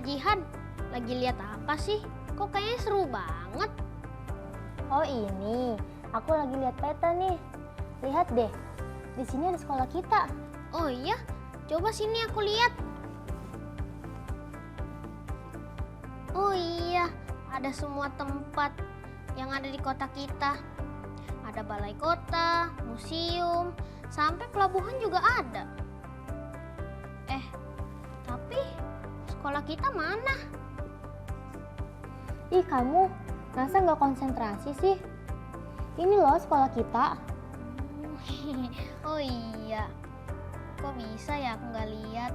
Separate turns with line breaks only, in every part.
Jihan, lagi lihat apa sih? Kok kayaknya seru banget.
Oh ini, aku lagi lihat peta nih. Lihat deh, di sini ada sekolah kita.
Oh iya, coba sini aku lihat. Oh iya, ada semua tempat yang ada di kota kita. Ada balai kota, museum, sampai pelabuhan juga ada. Tapi sekolah kita mana?
Ih kamu, masa nggak konsentrasi sih? Ini loh sekolah kita.
Oh iya, kok bisa ya aku nggak lihat?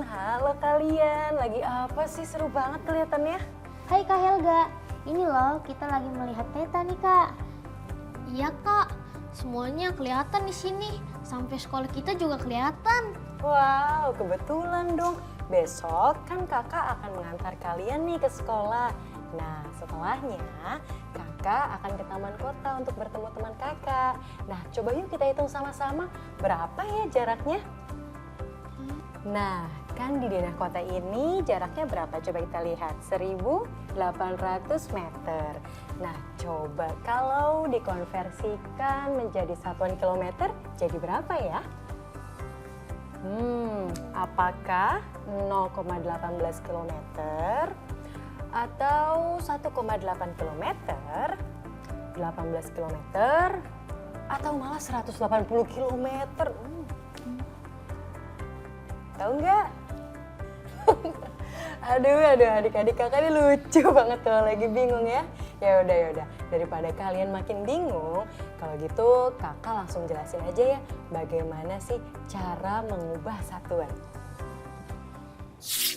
Halo kalian, lagi apa sih? Seru banget kelihatannya.
Hai Kak Helga, ini loh kita lagi melihat peta nih Kak.
Iya Kak, semuanya kelihatan di sini. Sampai sekolah kita juga kelihatan.
Wow, kebetulan dong. Besok kan kakak akan mengantar kalian nih ke sekolah. Nah, setelahnya kakak akan ke taman kota untuk bertemu teman kakak. Nah, coba yuk kita hitung sama-sama berapa ya jaraknya. Nah, kan di daerah kota ini jaraknya berapa? Coba kita lihat, 1.800 meter. Nah, coba kalau dikonversikan menjadi satuan kilometer, jadi berapa ya? Apakah 0,18 kilometer atau 1,8 kilometer, 18 kilometer, atau malah 180 kilometer? Tahu nggak? Aduh, adik-adik kakak ini lucu banget kalau lagi bingung ya. Ya udah. Daripada kalian makin bingung, kalau gitu kakak langsung jelasin aja ya bagaimana sih cara mengubah satuan.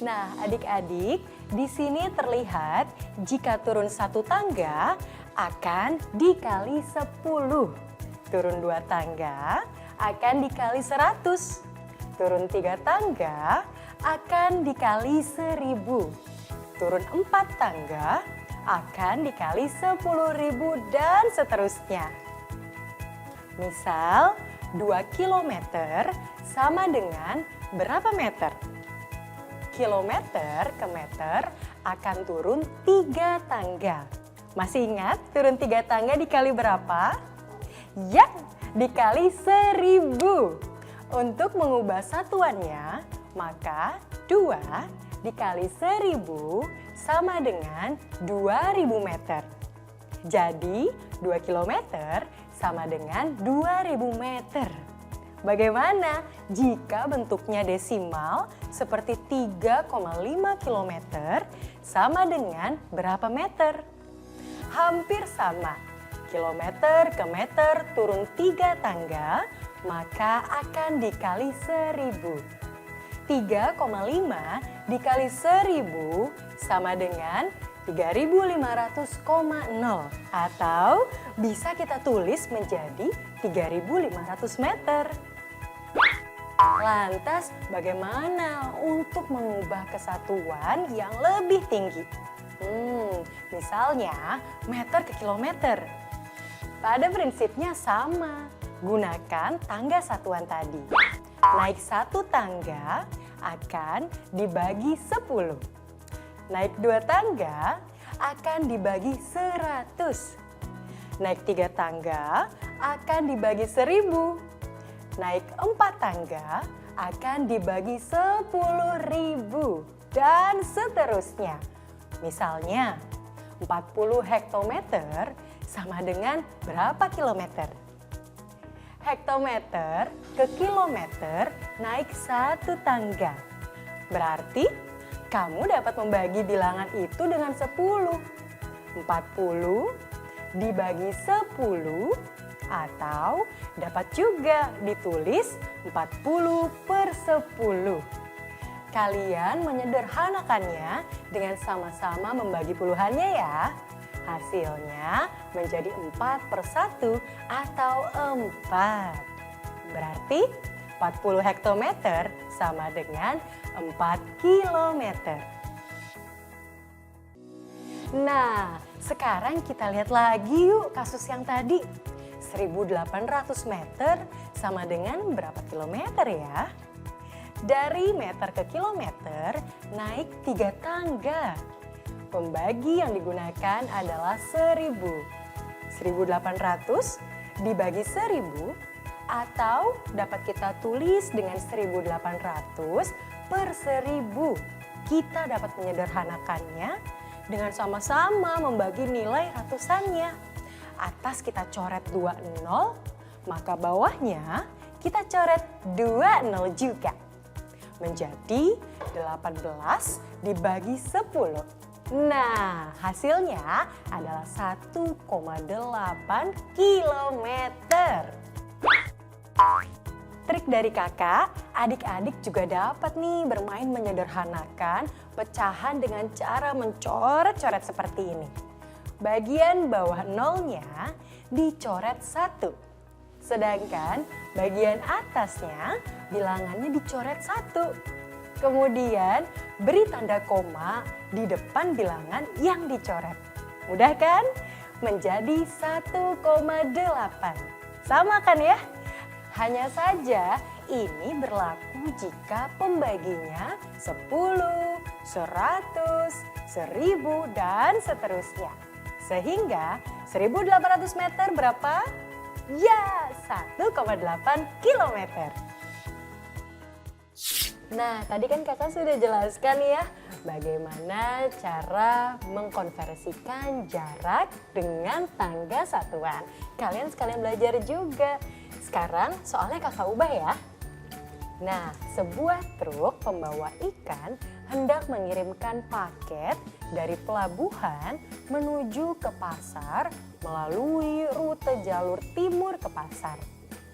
Nah, adik-adik, di sini terlihat jika turun satu tangga akan dikali 10. Turun 2 tangga akan dikali 100. Turun 3 tangga akan dikali 1.000. Turun 4 tangga akan dikali 10.000 dan seterusnya. Misal 2 kilometer sama dengan berapa meter? Kilometer ke meter akan turun 3 tangga. Masih ingat turun 3 tangga dikali berapa? Ya, dikali 1.000. Untuk mengubah satuannya, maka 2 dikali 1.000 sama dengan 2.000 meter. Jadi 2 kilometer sama dengan 2.000 meter. Bagaimana jika bentuknya desimal seperti 3,5 kilometer sama dengan berapa meter? Hampir sama. Kilometer ke meter turun 3 tangga, maka akan dikali 1.000. 3,5 dikali 1.000 sama dengan 3.500,0 atau bisa kita tulis menjadi 3.500 meter. Lantas bagaimana untuk mengubah kesatuan yang lebih tinggi? Misalnya meter ke kilometer. Pada prinsipnya sama. Gunakan tangga satuan tadi. Naik 1 tangga akan dibagi 10. Naik 2 tangga akan dibagi 100. Naik 3 tangga akan dibagi 1.000. Naik 4 tangga akan dibagi 10.000 dan seterusnya. Misalnya 40 hektometer sama dengan berapa kilometer? Hektometer ke kilometer naik 1 tangga. Berarti kamu dapat membagi bilangan itu dengan 10. 40 dibagi 10 atau dapat juga ditulis 40 per 10. Kalian menyederhanakannya dengan sama-sama membagi puluhannya ya. Hasilnya menjadi 4 per 1 atau 4. Berarti 40 hektometer sama dengan 4 kilometer. Nah, sekarang kita lihat lagi yuk kasus yang tadi. 1.800 meter sama dengan berapa kilometer ya? Dari meter ke kilometer naik 3 tangga. Pembagi yang digunakan adalah 1000. 1800 dibagi 1000 atau dapat kita tulis dengan 1800 per 1000. Kita dapat menyederhanakannya dengan sama-sama membagi nilai ratusannya. Atas kita coret 20, maka bawahnya kita coret 20 juga. Menjadi 18 dibagi 10. Nah, hasilnya adalah 1,8 kilometer. Trik dari kakak, adik-adik juga dapat nih bermain menyederhanakan pecahan dengan cara mencoret-coret seperti ini. Bagian bawah nolnya dicoret 1. Sedangkan bagian atasnya bilangannya dicoret 1. Kemudian beri tanda koma di depan bilangan yang dicoret. Mudah kan? Menjadi 1,8. Sama kan ya? Hanya saja ini berlaku jika pembaginya 10, 100, 1000 dan seterusnya. Sehingga 1800 meter berapa? Ya, 1,8 kilometer. Nah, tadi kan kakak sudah jelaskan ya bagaimana cara mengkonversikan jarak dengan tangga satuan. Kalian sekalian belajar juga. Sekarang soalnya kakak ubah ya. Nah, sebuah truk pembawa ikan hendak mengirimkan paket dari pelabuhan menuju ke pasar melalui rute jalur timur ke pasar.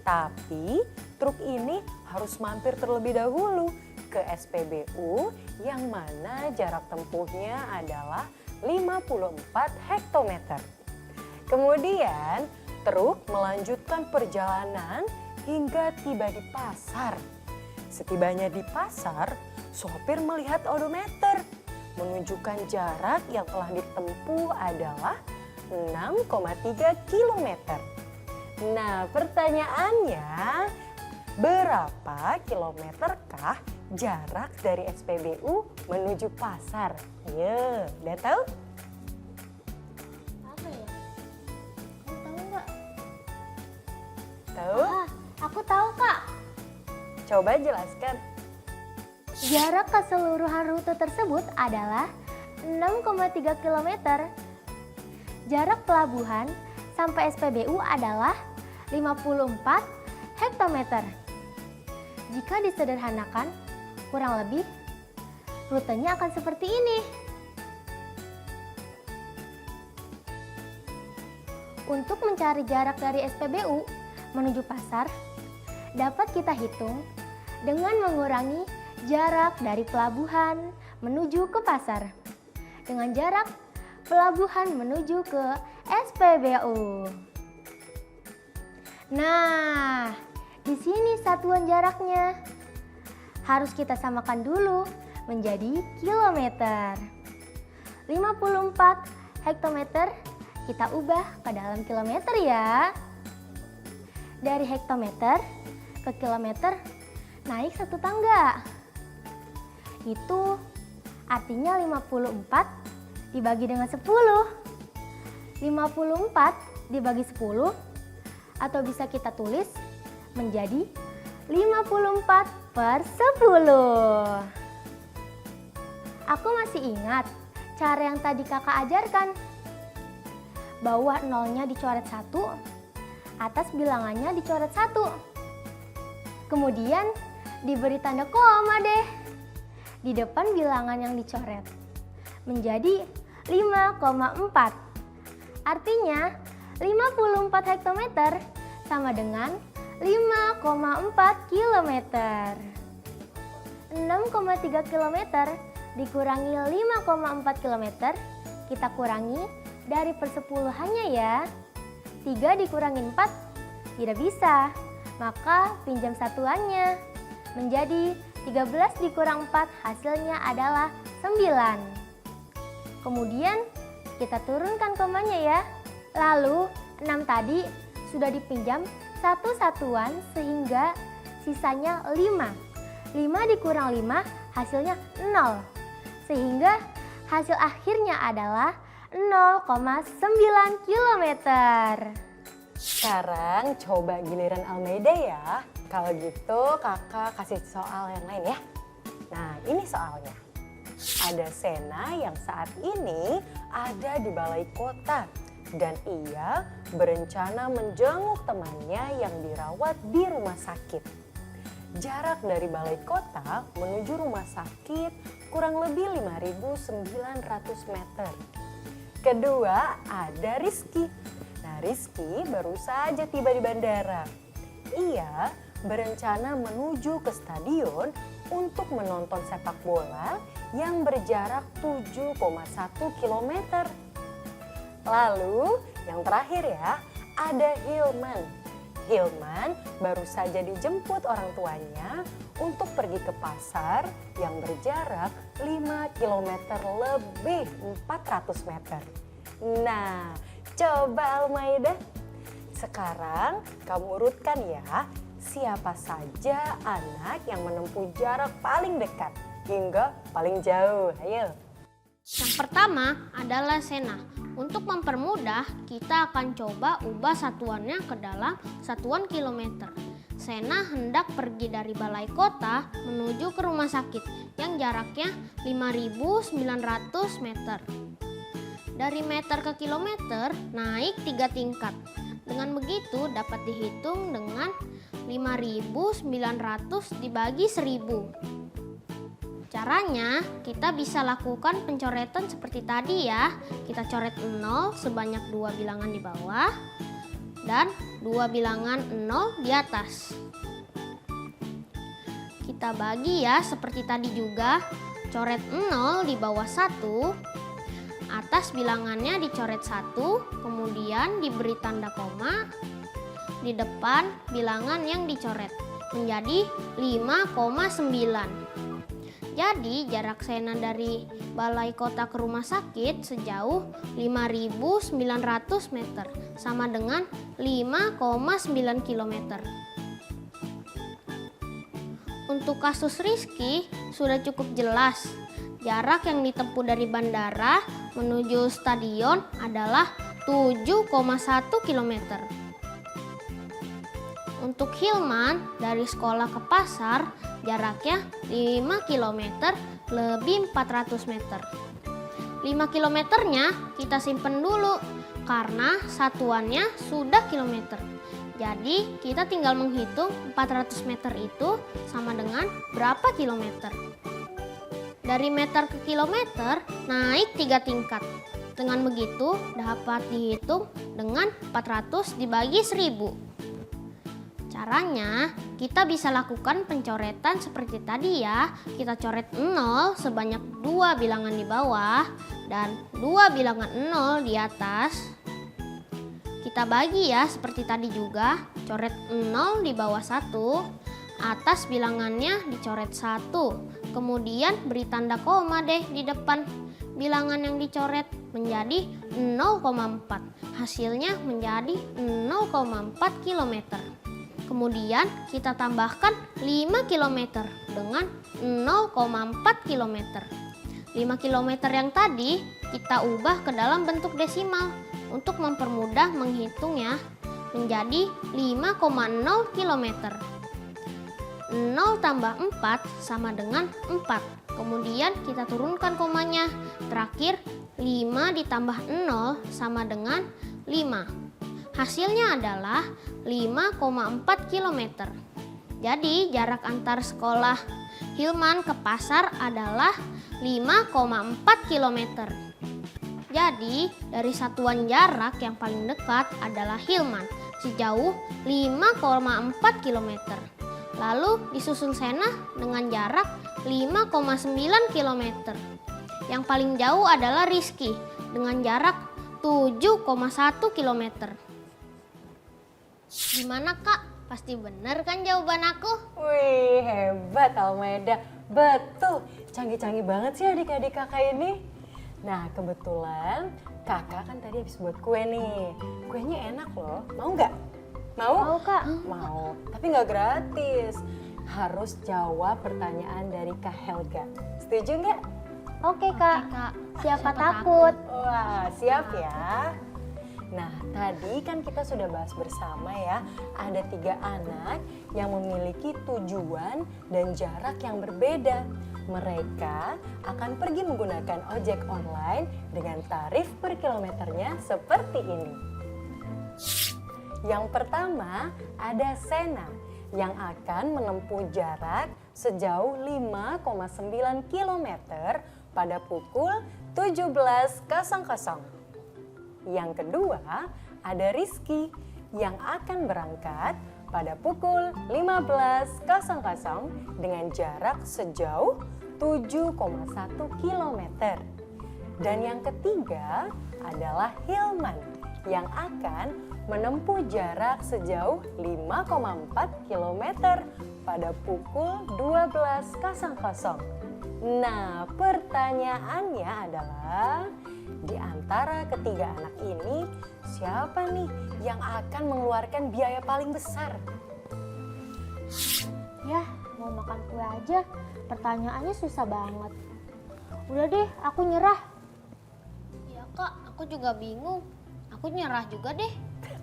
Tapi truk ini harus mampir terlebih dahulu ke SPBU yang mana jarak tempuhnya adalah 54 hektometer. Kemudian truk melanjutkan perjalanan hingga tiba di pasar. Setibanya di pasar, sopir melihat odometer menunjukkan jarak yang telah ditempuh adalah 6,3 kilometer. Nah, pertanyaannya, berapa kilometerkah jarak dari SPBU menuju pasar? Ya, udah tahu?
Apa ya? Kamu tahu nggak?
Tahu?
Aku tahu, Kak.
Coba jelaskan.
Jarak keseluruhan rute tersebut adalah 6,3 km. Jarak pelabuhan sampai SPBU adalah 54 hektometer. Jika disederhanakan, kurang lebih rutenya akan seperti ini. Untuk mencari jarak dari SPBU menuju pasar, dapat kita hitung dengan mengurangi jarak dari pelabuhan menuju ke pasar dengan jarak pelabuhan menuju ke SPBU. Nah, di sini satuan jaraknya. Harus kita samakan dulu menjadi kilometer. 54 hektometer kita ubah ke dalam kilometer ya. Dari hektometer ke kilometer naik 1 tangga. Itu artinya 54 dibagi dengan 10. 54 dibagi 10 atau bisa kita tulis menjadi 54 per 10. Aku masih ingat cara yang tadi kakak ajarkan. Bawah nolnya dicoret 1, atas bilangannya dicoret 1. Kemudian diberi tanda koma deh di depan bilangan yang dicoret. Menjadi 5,4. Artinya 54 hektometer sama dengan 5,4 kilometer. 6,3 kilometer dikurangi 5,4 kilometer, kita kurangi dari persepuluhannya ya. 3 dikurangi 4 tidak bisa, maka pinjam satuannya. Menjadi 13 dikurang 4 hasilnya adalah 9. Kemudian kita turunkan komanya ya. Lalu 6 tadi sudah dipinjam satu satuan sehingga sisanya 5. 5 dikurang 5 hasilnya 0. Sehingga hasil akhirnya adalah 0,9 kilometer.
Sekarang coba giliran Almeida ya. Kalau gitu kakak kasih soal yang lain ya. Nah ini soalnya. Ada Sena yang saat ini ada di balai kota. Dan ia berencana menjenguk temannya yang dirawat di rumah sakit. Jarak dari balai kota menuju rumah sakit kurang lebih 5.900 meter. Kedua ada Rizky. Nah Rizky baru saja tiba di bandara. Ia berencana menuju ke stadion untuk menonton sepak bola yang berjarak 7,1 kilometer. Lalu yang terakhir ya ada Hilman. Hilman baru saja dijemput orang tuanya untuk pergi ke pasar yang berjarak 5 km lebih 400 meter. Nah, coba Almaida. Sekarang kamu urutkan ya, siapa saja anak yang menempuh jarak paling dekat hingga paling jauh. Ayo.
Yang pertama adalah Sena. Untuk mempermudah, kita akan coba ubah satuannya ke dalam satuan kilometer. Sena hendak pergi dari balai kota menuju ke rumah sakit yang jaraknya 5.900 meter. Dari meter ke kilometer naik 3 tingkat. Dengan begitu dapat dihitung dengan 5.900 dibagi 1.000. Caranya, kita bisa lakukan pencoretan seperti tadi ya. Kita coret 0 sebanyak 2 bilangan di bawah dan 2 bilangan 0 di atas. Kita bagi ya seperti tadi juga. Coret 0 di bawah 1, atas bilangannya dicoret 1, kemudian diberi tanda koma. Di depan bilangan yang dicoret menjadi 5,9. Jadi jarak Sena dari balai kota ke rumah sakit sejauh 5.900 meter sama dengan 5,9 kilometer. Untuk kasus Rizky sudah cukup jelas. Jarak yang ditempuh dari bandara menuju stadion adalah 7,1 kilometer. Untuk Hilman dari sekolah ke pasar jaraknya 5 km lebih 400 meter. 5 kilometernya kita simpen dulu karena satuannya sudah kilometer. Jadi kita tinggal menghitung 400 meter itu sama dengan berapa kilometer. Dari meter ke kilometer naik 3 tingkat. Dengan begitu dapat dihitung dengan 400 dibagi 1.000. Caranya, kita bisa lakukan pencoretan seperti tadi ya. Kita coret 0 sebanyak 2 bilangan di bawah dan 2 bilangan 0 di atas. Kita bagi ya seperti tadi juga. Coret 0 di bawah 1, atas bilangannya dicoret 1. Kemudian beri tanda koma deh di depan bilangan yang dicoret menjadi 0,4. Hasilnya menjadi 0,4 kilometer. Kemudian kita tambahkan 5 km dengan 0,4 km. 5 km yang tadi kita ubah ke dalam bentuk desimal untuk mempermudah menghitungnya menjadi 5,0 km. 0 tambah 4 sama dengan 4. Kemudian kita turunkan komanya. Terakhir 5 ditambah 0 sama dengan 5. Hasilnya adalah 5,4 km. Jadi jarak antar sekolah Hilman ke pasar adalah 5,4 km. Jadi dari satuan jarak yang paling dekat adalah Hilman sejauh 5,4 km. Lalu disusul Sena dengan jarak 5,9 km. Yang paling jauh adalah Rizky dengan jarak 7,1 km. Gimana Kak? Pasti bener kan jawaban aku?
Wih, hebat Almeida. Betul, canggih-canggih banget sih adik-adik kakak ini. Nah, kebetulan kakak kan tadi habis buat kue nih. Kuenya enak loh, mau nggak? Mau?
Mau Kak.
Mau, tapi nggak gratis. harus jawab pertanyaan dari Kak Helga. Setuju nggak?
Oke Kak,
Kak.
siapa takut?
Wah, siap ya. Nah, tadi kan kita sudah bahas bersama ya, ada 3 anak yang memiliki tujuan dan jarak yang berbeda. Mereka akan pergi menggunakan ojek online dengan tarif per kilometernya seperti ini. Yang pertama ada Sena yang akan menempuh jarak sejauh 5,9 km pada pukul 17.00. Yang kedua ada Rizky yang akan berangkat pada pukul 15.00 dengan jarak sejauh 7,1 km. Dan yang ketiga adalah Hilman yang akan menempuh jarak sejauh 5,4 km pada pukul 12.00. Nah, pertanyaannya adalah di antara ketiga anak ini siapa nih yang akan mengeluarkan biaya paling besar?
Yah, mau makan kue aja, pertanyaannya susah banget. Udah deh, aku nyerah.
Ya Kak, aku juga bingung. Aku nyerah juga deh.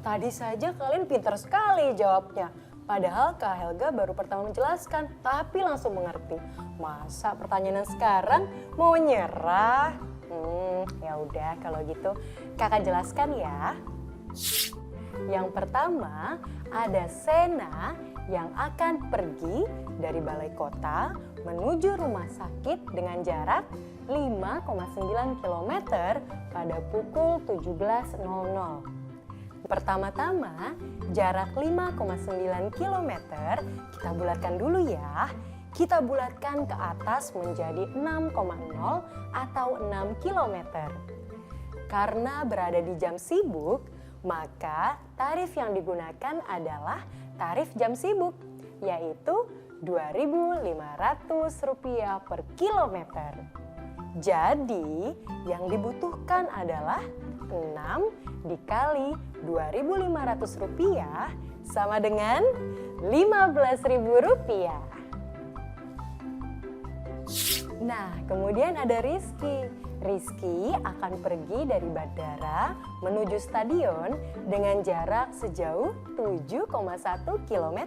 Tadi saja kalian pintar sekali jawabnya. Padahal Kak Helga baru pertama menjelaskan, tapi langsung mengerti. Masa pertanyaan sekarang mau nyerah? Ya udah kalau gitu Kakak jelaskan ya. Yang pertama ada Sena yang akan pergi dari balai kota menuju rumah sakit dengan jarak 5,9 km pada pukul 17.00. Pertama-tama jarak 5,9 km kita bulatkan dulu ya. Kita bulatkan ke atas menjadi 6,0 atau 6 km. Karena berada di jam sibuk, maka tarif yang digunakan adalah tarif jam sibuk, yaitu Rp2.500 per kilometer. Jadi yang dibutuhkan adalah 6 dikali Rp2.500 sama dengan Rp15.000. Nah, kemudian ada Rizky. Rizky akan pergi dari bandara menuju stadion dengan jarak sejauh 7,1 km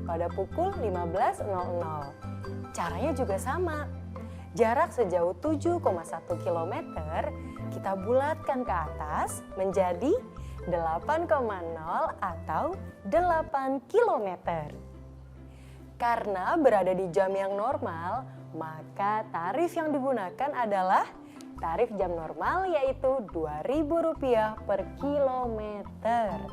pada pukul 15.00. Caranya juga sama. Jarak sejauh 7,1 km kita bulatkan ke atas menjadi 8,0 atau 8 km. Karena berada di jam yang normal, maka tarif yang digunakan adalah tarif jam normal yaitu Rp2.000 per kilometer.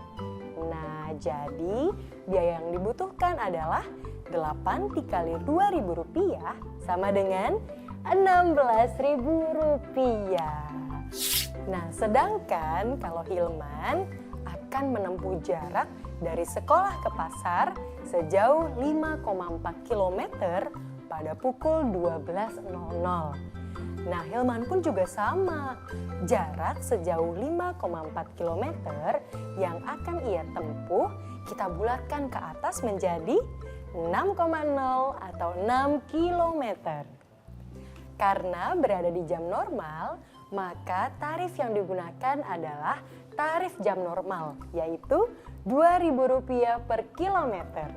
Nah, jadi biaya yang dibutuhkan adalah 8 dikali Rp2.000 sama dengan Rp16.000. Nah, sedangkan kalau Hilman akan menempuh jarak dari sekolah ke pasar sejauh 5,4 km pada pukul 12.00. Nah, Hilman pun juga sama. Jarak sejauh 5,4 km yang akan ia tempuh kita bulatkan ke atas menjadi 6,0 atau 6 km. Karena berada di jam normal, maka tarif yang digunakan adalah tarif jam normal, yaitu Rp2.000 per kilometer.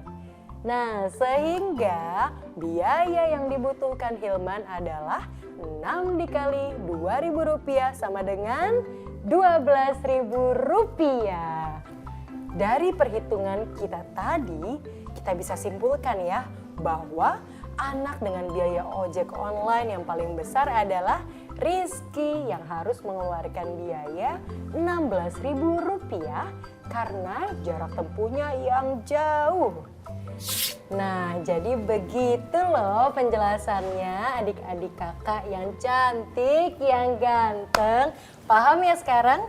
Nah, sehingga biaya yang dibutuhkan Hilman adalah 6 dikali Rp2.000 sama dengan Rp12.000. Dari perhitungan kita tadi, kita bisa simpulkan ya bahwa anak dengan biaya ojek online yang paling besar adalah Rizky yang harus mengeluarkan biaya Rp16.000 karena jarak tempuhnya yang jauh. Nah, jadi begitu loh penjelasannya adik-adik kakak yang cantik, yang ganteng. Paham ya sekarang?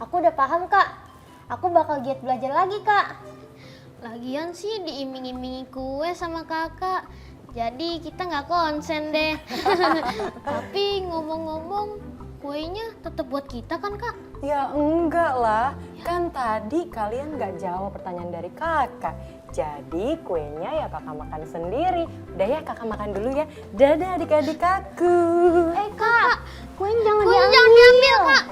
Aku udah paham Kak. Aku bakal giat belajar lagi Kak.
Lagian sih diiming-imingi kue sama kakak. Jadi kita nggak konsen deh. Tapi ngomong-ngomong, kuenya tetap buat kita kan Kak?
Ya enggak lah, kan tadi kalian nggak jawab pertanyaan dari kakak. Jadi kuenya ya kakak makan sendiri. Udah ya kakak makan dulu ya. Dadah adik-adik aku.
Kak, kuenya jangan
Kuenya
diambil.
jangan diambil, Kak.